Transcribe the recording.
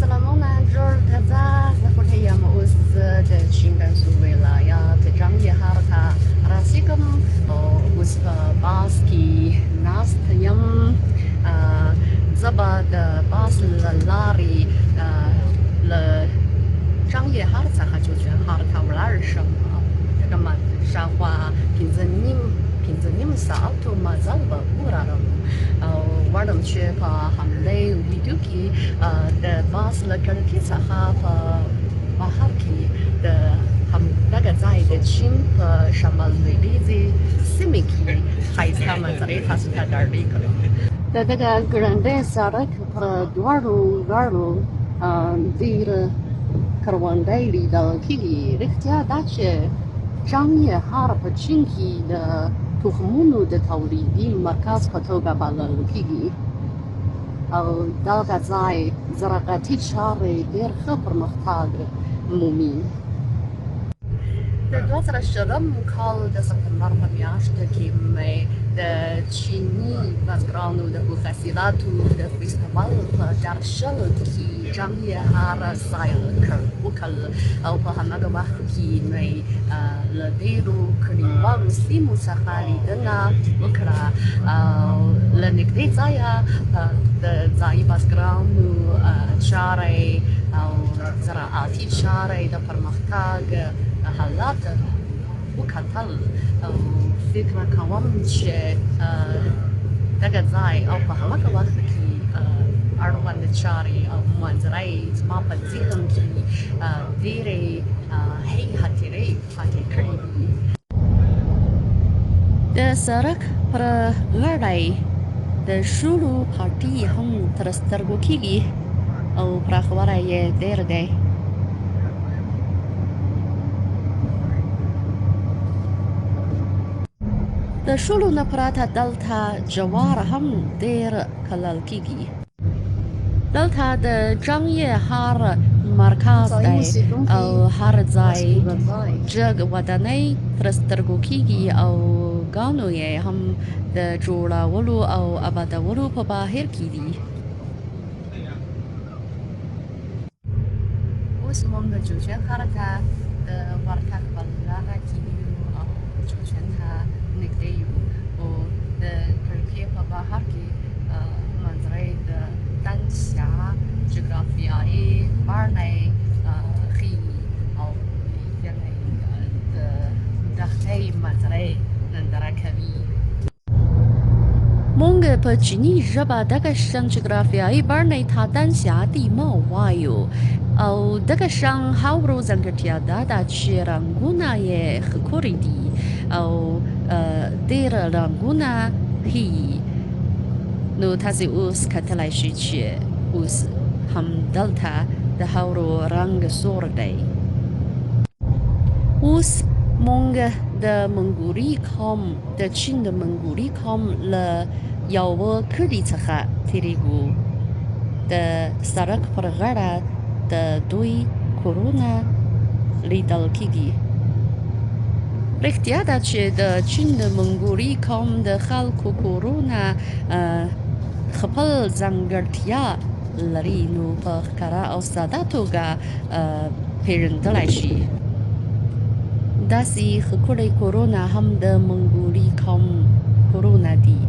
سلامونه جوړ تازه زه خو یم اوس زه د چینګنسو ولایت جنګي ښار ته رسېږم او اوس په باس کې ناست یم زه به د باس له لارې له جنګي ښار څخه چوچن ښار ته ولاړ شم کومه شاوخوا پنځه نیم ساعتو مزل به ولرم او غواړم چې په همدې ویډیو کې د باس له کړکۍ څخه په بهر کې د همدغه ځای د چین په شمال لویدیځې سیمې کې ښایسته منظرې تاسو ته ډاډې کړم د دغه ګړندی سړک پر دواړو غاړو ډېر کروندې لیدل کېږي رښتیا دا چې جنګي ښار په چین کې د تخمونو د تولیدي مرکز په توګه بلل کېږي او دغه ځای زراعتي چارې ډېر ښه پرمختګ مومي د 2020 کال د سپتمبر په میاشت کې مې د چیني بزګرانو د حاصلاتو د فیستیوال په درشل کې جنګي ښار سایل وکړ او په هماغه وخت کې مې له ډېرو کلیوالو سیمو څخه لیدنه وکړه او له نږدې ځایه د ځایي بزګرانو چارې او زراعتي چارې د پرمختګ حالات وکتل او فکر کوم چې دغه ځای او په هماغه وخت کې اړوند چارې او منظرې زما په ذهن کې ډېرې ښې خاطرې پاتې کړې دي د سړک پر غاړه د شولو پټي هم تر سترګو کېږي او پراخوالی یې ډېر دی د شولو نه پرته دلته جوار هم ډېر کرل کېږي دلته د جنګي ښار مرکز دی او هر ځای جګ ودانۍ تر سترګو کېږي او ګانو یې هم د جوړولو او آبادولو په بهیر کې دي اوس موږ د چوچن ښار ته د ورتګ په لاره کې یو او چوچن ته نږدې یو او د کړکۍ په بهر کې منظرې د تنسیا جغرافیایي بڼې ښیي او یعنې د دښتې منظرې ننداره کوي موږ په چیني ژبه دغه شان جغرافیایي بڼې ته تنسیا دیمو وایو او دغه شان هاورو ځانګړتیا دا ده چې رنګونه یې ښکلي دي او ډېر رنګونه ښیي نو تاسې اوس کتلی شئ چې اوس همدلته د هاورو رنګ سور دی اوس موږ د منګوري قوم د چین د منګوري قوم له یوه کلي څخه تېرېږو د سړک پر غاړه د دوی کورونه لیدل کېږي رښتیا ده چې د چین د منګوري قوم د خلکو کورونه خپل ځانګړتیا لري نو په ښکاره او ساده توګه پېژندلی شي داسې ښکلي کورونه هم د منګوري قوم کورونه دي